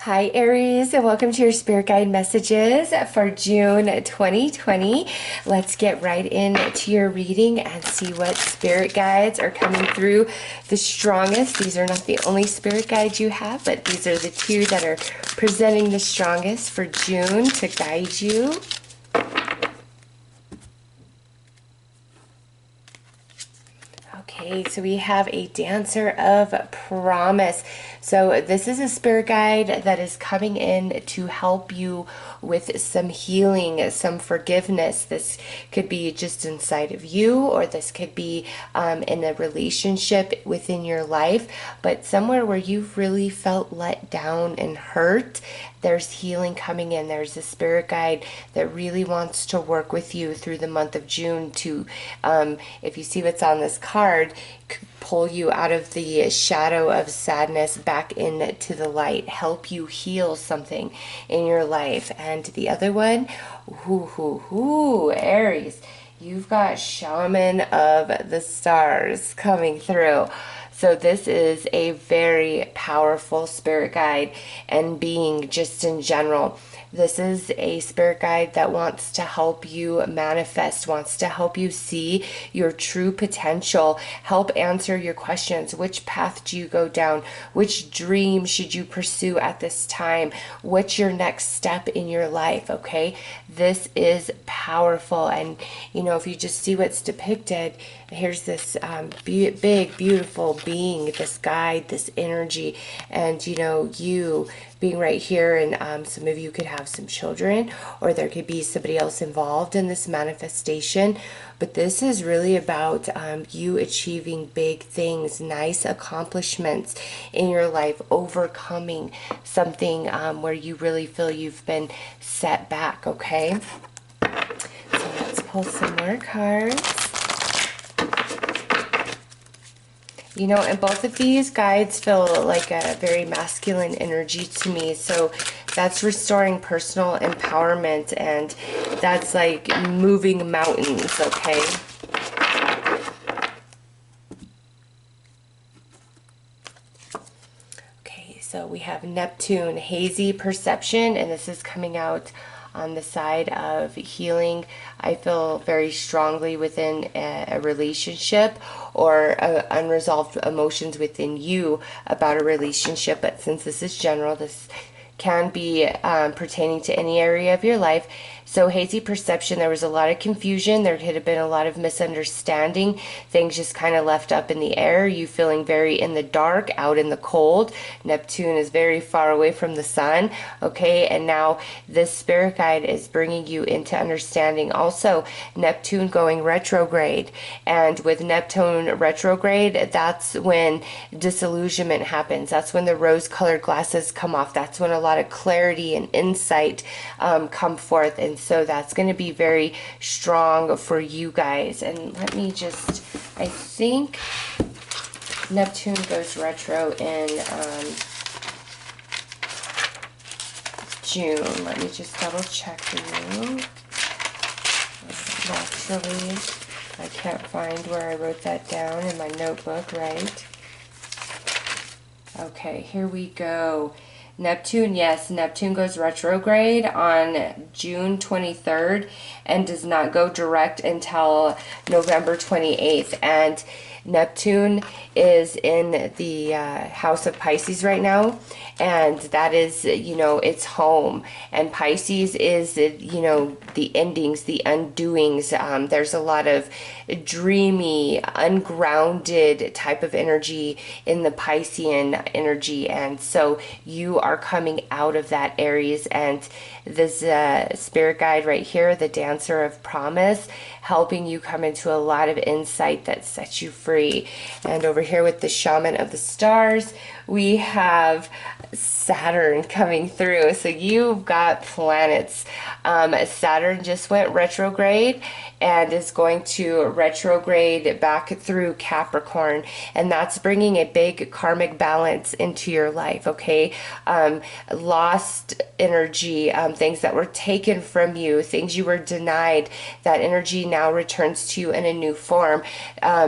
Hi Aries, and welcome to your Spirit Guide messages for June 2020. Let's get right into your reading and see what Spirit Guides are coming through the strongest. These are not the only Spirit Guides you have, but these are the two that are presenting the strongest for June to guide you. Okay, so we have a Dancer of Promise. So this is a spirit guide that is coming in to help you with some healing, some forgiveness. This could be just inside of you, or this could be in a relationship within your life, but somewhere where you've really felt let down and hurt. There's healing coming in. There's a spirit guide that really wants to work with you through the month of June to, if you see what's on this card, pull you out of the shadow of sadness back into the light, help you heal something in your life. And the other one, Aries, you've got Shaman of the Stars coming through. So this is a very powerful spirit guide and being just in general. This is a spirit guide that wants to help you manifest, wants to help you see your true potential, help answer your questions. Which path do you go down? Which dream should you pursue at this time? What's your next step in your life? Okay, this is powerful. And you know, if you just see what's depicted, here's this big, beautiful being, this guide, this energy, and you know, you being right here, and some of you could have some children, or there could be somebody else involved in this manifestation. But this is really about you achieving big things, nice accomplishments in your life, overcoming something where you really feel you've been set back. Okay, so let's pull some more cards. You know, and both of these guides feel like a very masculine energy to me. So that's restoring personal empowerment, and that's like moving mountains, okay? Okay, so we have Neptune, hazy perception, and this is coming out on the side of healing. I feel very strongly within a relationship, or unresolved emotions within you about a relationship. But since this is general, this can be pertaining to any area of your life. So hazy perception, there was a lot of confusion. There could have been a lot of misunderstanding. Things just kind of left up in the air. You feeling very in the dark, out in the cold. Neptune is very far away from the sun. Okay, and now this spirit guide is bringing you into understanding. Also, Neptune going retrograde. And with Neptune retrograde, that's when disillusionment happens. That's when the rose-colored glasses come off. That's when a lot of clarity and insight come forth. And so that's going to be very strong for you guys. And let me just, I think Neptune goes retro in June. Let me just double check for you. Naturally, I can't find where I wrote that down in my notebook, right? Okay, here we go. Neptune, yes, Neptune goes retrograde on June 23rd and does not go direct until November 28th. And Neptune is in the house of Pisces right now, and that is, you know, its home. And Pisces is, you know, the endings, the undoings. There's a lot of dreamy, ungrounded type of energy in the Piscean energy, and so you are coming out of that, Aries. And this spirit guide right here, the Dancer of Promise, helping you come into a lot of insight that sets you free. And over here with the Shaman of the Stars, we have Saturn coming through. So you've got planets. Saturn just went retrograde, and is going to retrograde back through Capricorn, and that's bringing a big karmic balance into your life, okay? Lost energy, things that were taken from you, things you were denied, that energy now returns to you in a new form.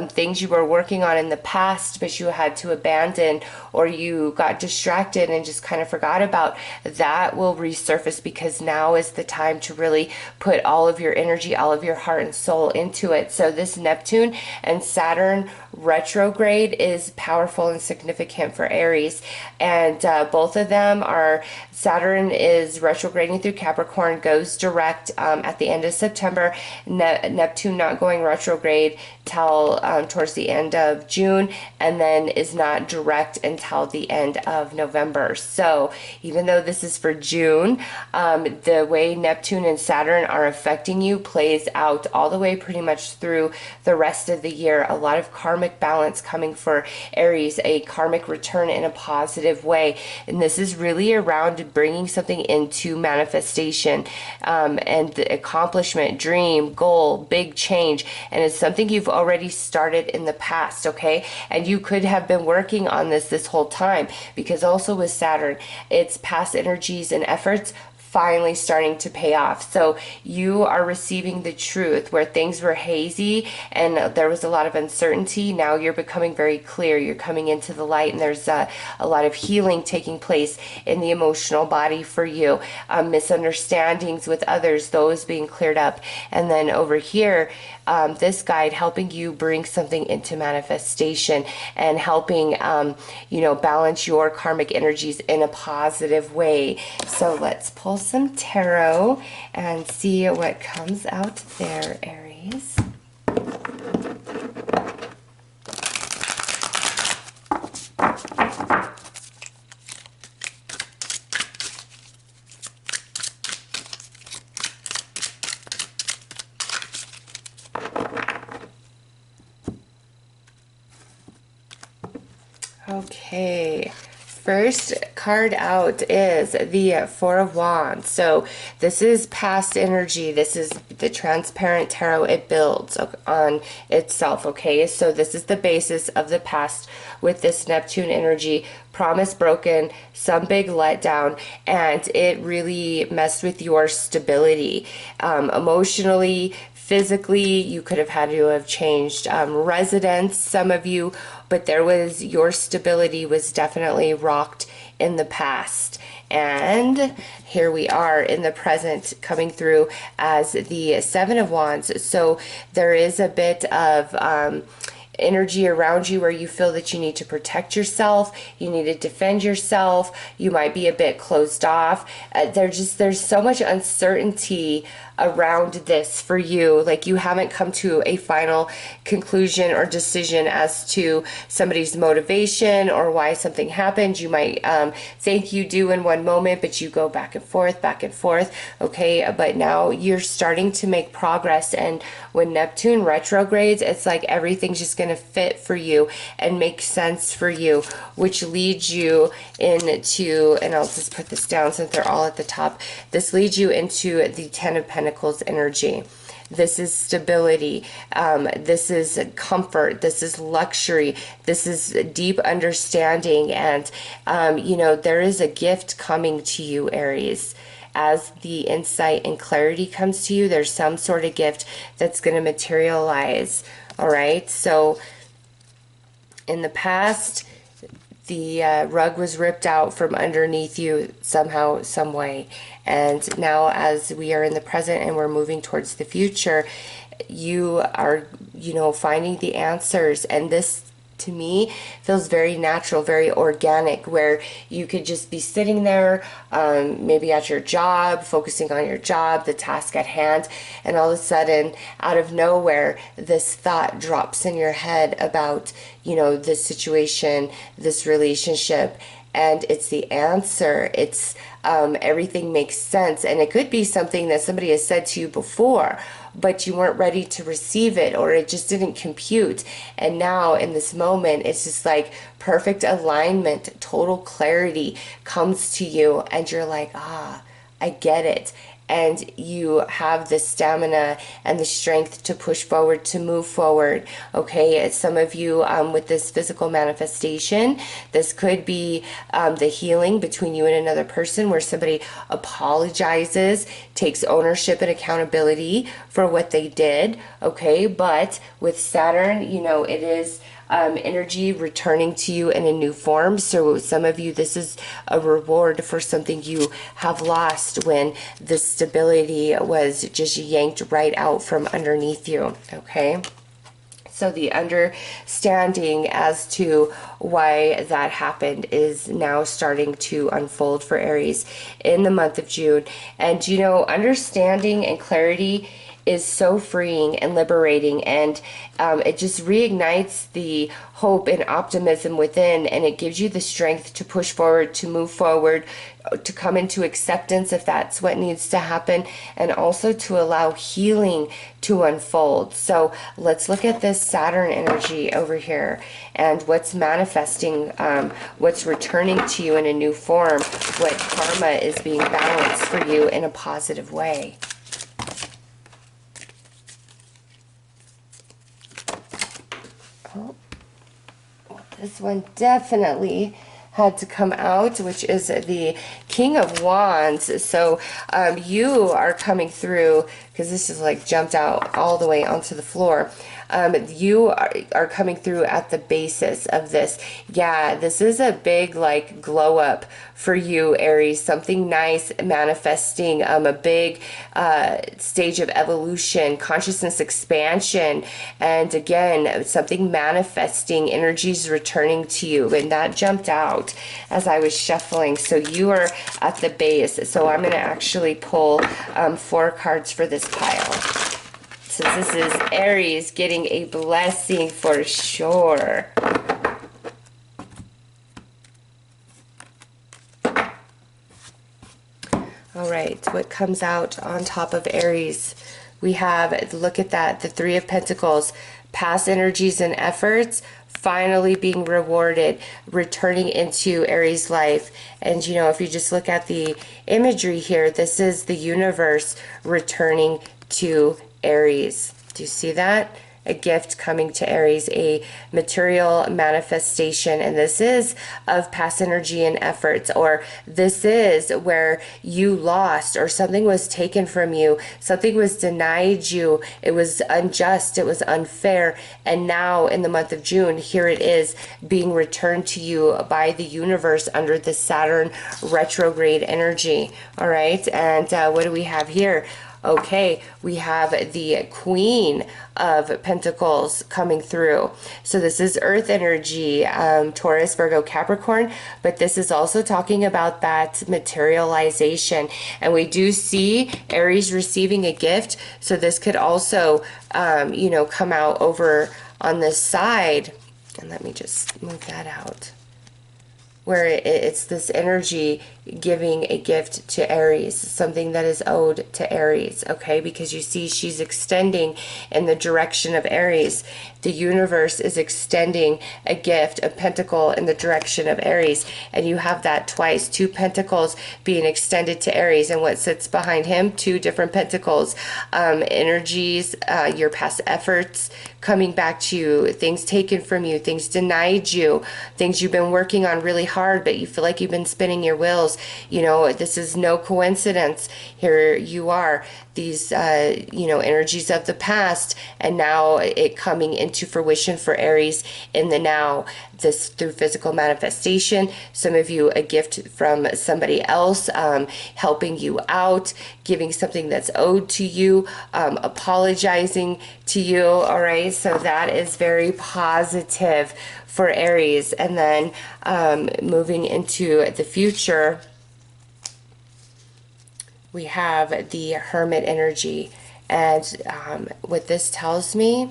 Things you were working on in the past but you had to abandon, or you got distracted and just kind of forgot about, that will resurface, because now is the time to really put all of your energy, all of your heart and soul into it. So this Neptune and Saturn retrograde is powerful and significant for Aries, and both of them are, Saturn is retrograding through Capricorn, goes direct at the end of September. Neptune not going retrograde till towards the end of June, and then is not direct until the end of November. So even though this is for June, the way Neptune and Saturn are affecting you plays out all the way pretty much through the rest of the year. A lot of karmic balance coming for Aries, a karmic return in a positive way. And this is really around bringing something into manifestation, and the accomplishment, dream, goal, big change. And it's something you've already started in the past, okay? And you could have been working on this whole time, because also with Saturn, it's past energies and efforts finally starting to pay off. So you are receiving the truth where things were hazy and there was a lot of uncertainty. Now you're becoming very clear. You're coming into the light, and there's a lot of healing taking place in the emotional body for you. Misunderstandings with others, those being cleared up. And then over here, this guide helping you bring something into manifestation and helping, balance your karmic energies in a positive way. So let's pull some tarot and see what comes out there, Aries. Okay, first card out is the Four of Wands. So this is past energy. This is the transparent tarot. It builds on itself, okay? So this is the basis of the past with this Neptune energy. Promise broken, some big letdown, and it really messed with your stability. Emotionally, physically, you could have had to have changed residence, some of you, but your stability was definitely rocked in the past. And here we are in the present, coming through as the Seven of Wands. So there is a bit of energy around you where you feel that you need to protect yourself, you need to defend yourself, you might be a bit closed off. There's so much uncertainty around this for you. Like, you haven't come to a final conclusion or decision as to somebody's motivation or why something happened. You might think you do in one moment, but you go back and forth, okay? But now you're starting to make progress, and when Neptune retrogrades, it's like everything's just going to fit for you and make sense for you, which leads you into, and I'll just put this down since they're all at the top, this leads you into the Ten of Pentacles energy. This is stability. This is comfort. This is luxury. This is deep understanding. And, there is a gift coming to you, Aries. As the insight and clarity comes to you, there's some sort of gift that's going to materialize. All right. So in the past, the rug was ripped out from underneath you somehow, some way. And now, as we are in the present and we're moving towards the future, you are, finding the answers. And this, to me, feels very natural, very organic, where you could just be sitting there, maybe at your job, focusing on your job, the task at hand, and all of a sudden, out of nowhere, this thought drops in your head about, this situation, this relationship, and it's the answer. It's everything makes sense, and it could be something that somebody has said to you before, but you weren't ready to receive it, or it just didn't compute. And now in this moment, it's just like perfect alignment, total clarity comes to you, and you're like, I get it. and you have the stamina and the strength to push forward, to move forward. Okay, some of you with this physical manifestation, this could be the healing between you and another person, where somebody apologizes, takes ownership and accountability for what they did. Okay, but with Saturn, you know, it is energy returning to you in a new form. So some of you, this is a reward for something you have lost when the stability was just yanked right out from underneath you. Okay. So the understanding as to why that happened is now starting to unfold for Aries in the month of June. And, you know, understanding and clarity is so freeing and liberating, and it just reignites the hope and optimism within, and it gives you the strength to push forward, to move forward, to come into acceptance if that's what needs to happen, and also to allow healing to unfold. So let's look at this Saturn energy over here and what's manifesting, what's returning to you in a new form, what karma is being balanced for you in a positive way. Oh, this one definitely had to come out, which is the King of Wands. So you are coming through, because this is like jumped out all the way onto the floor. You are coming through at the basis of this. Yeah, this is a big like glow up for you, Aries. Something nice manifesting, a big stage of evolution, consciousness expansion, and again, something manifesting, energies returning to you. And that jumped out as I was shuffling. So you are at the base. So I'm going to actually pull 4 cards for this pile. So this is Aries getting a blessing for sure. All right, what comes out on top of Aries? We have, look at that, the 3 of Pentacles, past energies and efforts finally being rewarded, returning into Aries' life. And you know, if you just look at the imagery here, this is the universe returning to Aries. Do you see that? A gift coming to Aries, a material manifestation, and this is of past energy and efforts, or this is where you lost or something was taken from you, something was denied you, it was unjust, it was unfair, and now in the month of June, here it is being returned to you by the universe under the Saturn retrograde energy. All right, and what do we have here? Okay, we have the Queen of Pentacles coming through. So this is Earth energy, Taurus, Virgo, Capricorn, but this is also talking about that materialization. And we do see Aries receiving a gift. So this could also, you know, come out over on this side. And let me just move that out, where it's this energy giving a gift to Aries, something that is owed to Aries, okay? Because you see she's extending in the direction of Aries. The universe is extending a gift, a pentacle, in the direction of Aries. And you have that twice, 2 pentacles being extended to Aries. And what sits behind him? 2 different pentacles. Energies, your past efforts coming back to you, things taken from you, things denied you, things you've been working on really hard, but you feel like you've been spinning your wheels. You know, this is no coincidence. Here you are, these, you know, energies of the past, and now it coming into fruition for Aries in the now. This through physical manifestation. Some of you, a gift from somebody else, helping you out, giving something that's owed to you, apologizing to you. All right, so that is very positive for Aries. And then moving into the future, we have the Hermit energy. And what this tells me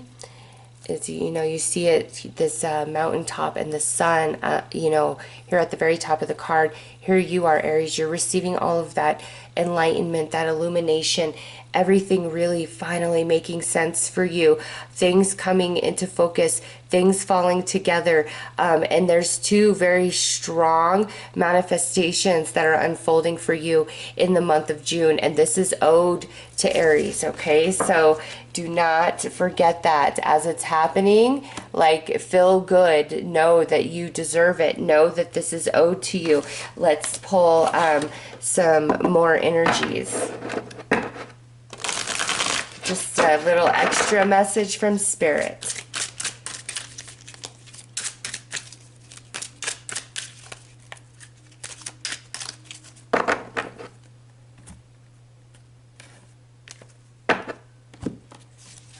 is, you know, you see it, this mountaintop and the sun, you know, here at the very top of the card. Here you are, Aries, you're receiving all of that enlightenment, that illumination, everything really finally making sense for you, things coming into focus, things falling together. And there's two very strong manifestations that are unfolding for you in the month of June. And this is ode to Aries, okay? So do not forget that as it's happening. Like, feel good. Know that you deserve it. Know that this is owed to you. Let's pull some more energies. Just a little extra message from Spirit.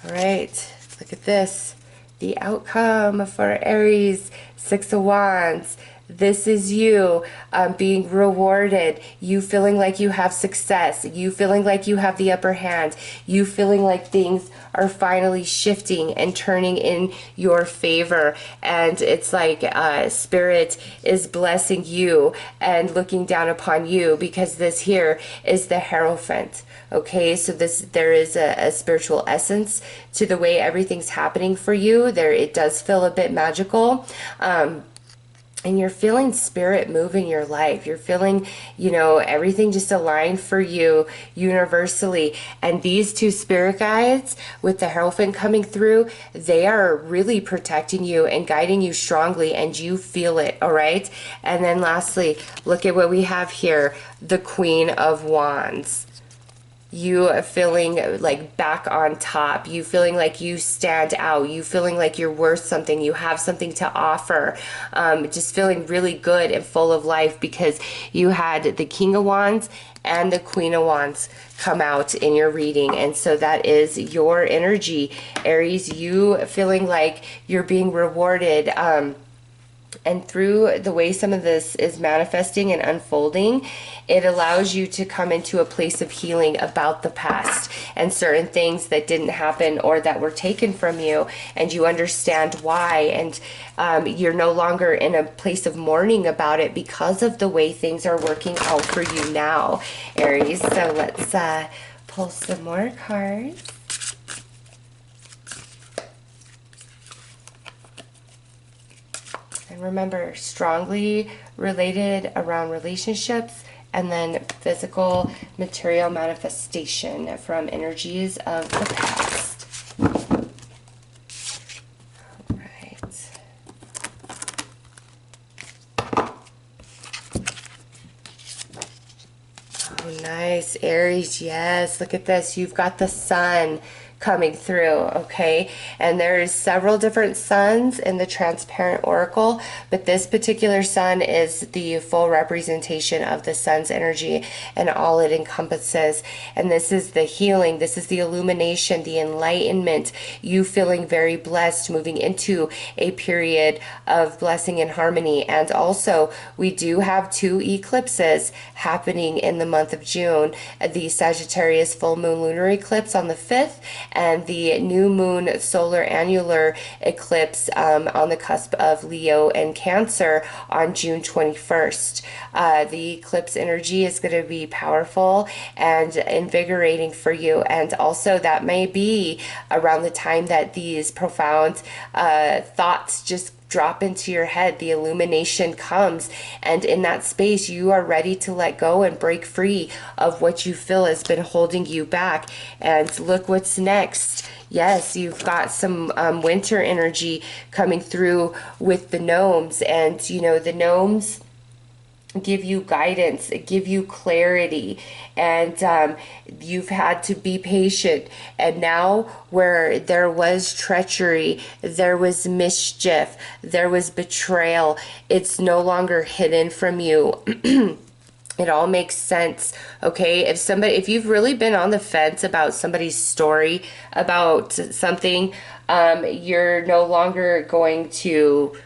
All right, look at this. The outcome for Aries, Six of Wands. This is you being rewarded, you feeling like you have success, you feeling like you have the upper hand, you feeling like things are finally shifting and turning in your favor. And it's like Spirit is blessing you and looking down upon you, because this here is the Hierophant. Okay, so there is a spiritual essence to the way everything's happening for you. There, it does feel a bit magical. And you're feeling Spirit move in your life. You're feeling, everything just aligned for you universally. And these two spirit guides with the Hierophant coming through, they are really protecting you and guiding you strongly, and you feel it, all right? And then lastly, look at what we have here, the Queen of Wands. You are feeling like back on top, you feeling like you stand out, you feeling like you're worth something, you have something to offer, just feeling really good and full of life, because you had the King of Wands and the Queen of Wands come out in your reading. And so that is your energy, Aries. You feeling like you're being rewarded, and through the way some of this is manifesting and unfolding, it allows you to come into a place of healing about the past and certain things that didn't happen or that were taken from you, and you understand why, and you're no longer in a place of mourning about it because of the way things are working out for you now, Aries. So let's pull some more cards. And remember, strongly related around relationships, and then physical material manifestation from energies of the past. All right. Oh, nice, Aries. Yes, look at this. You've got the Sun coming through, okay? And there's several different suns in the transparent oracle, but this particular sun is the full representation of the sun's energy and all it encompasses. And this is the healing, this is the illumination, the enlightenment, you feeling very blessed, moving into a period of blessing and harmony. And also, we do have two eclipses happening in the month of June, the Sagittarius full moon lunar eclipse on the 5th, and the new moon solar annular eclipse on the cusp of Leo and Cancer on June 21st. The eclipse energy is going to be powerful and invigorating for you, and also that may be around the time that these profound thoughts just drop into your head, the illumination comes, and in that space you are ready to let go and break free of what you feel has been holding you back. And look what's next. Yes, you've got some winter energy coming through with the gnomes, and the gnomes give you guidance, give you clarity, and you've had to be patient. And now, where there was treachery, there was mischief, there was betrayal, it's no longer hidden from you. It all makes sense, okay? If you've really been on the fence about somebody's story, about something, you're no longer going to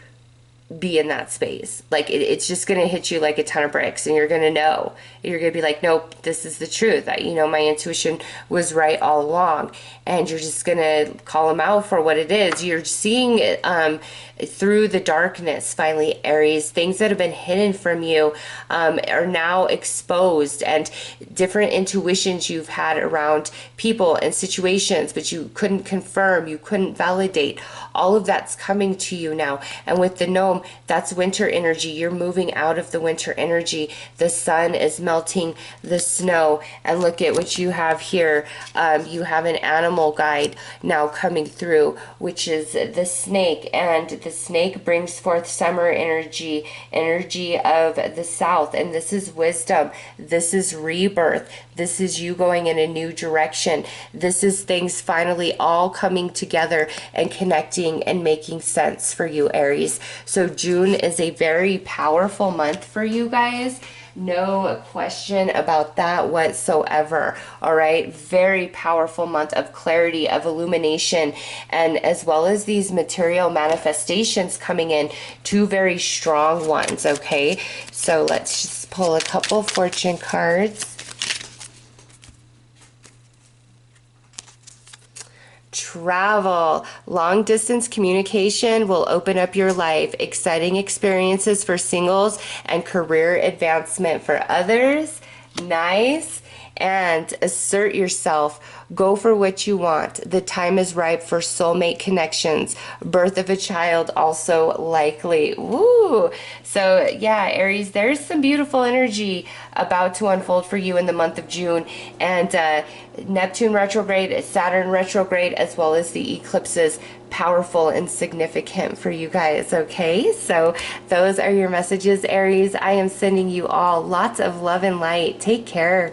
be in that space. Like it's just going to hit you like a ton of bricks, and you're going to know. You're going to be like, nope, this is the truth. My intuition was right all along. And you're just going to call them out for what it is. You're seeing it through the darkness, finally, Aries. Things that have been hidden from you are now exposed, and different intuitions you've had around people and situations, but you couldn't confirm, you couldn't validate. All of that's coming to you now. And with the gnome, that's winter energy. You're moving out of the winter energy. The sun is melting the snow. And look at what you have here. You have an animal guide now coming through, which is the snake. And the snake brings forth summer energy, energy of the south. And this is wisdom. This is rebirth. This is you going in a new direction. This is things finally all coming together and connecting and making sense for you, Aries. So June is a very powerful month for you guys. No question about that whatsoever. All right. Very powerful month of clarity, of illumination, and as well as these material manifestations coming in, two very strong ones. Okay. So let's just pull a couple fortune cards. Travel. Long distance communication will open up your life. Exciting experiences for singles and career advancement for others. Nice. And assert yourself. Go for what you want. The time is ripe for soulmate connections. Birth of a child also likely. Woo! So yeah, Aries, there's some beautiful energy about to unfold for you in the month of June. And Neptune retrograde, Saturn retrograde, as well as the eclipses, powerful and significant for you guys. Okay, so those are your messages, Aries. I am sending you all lots of love and light. Take care.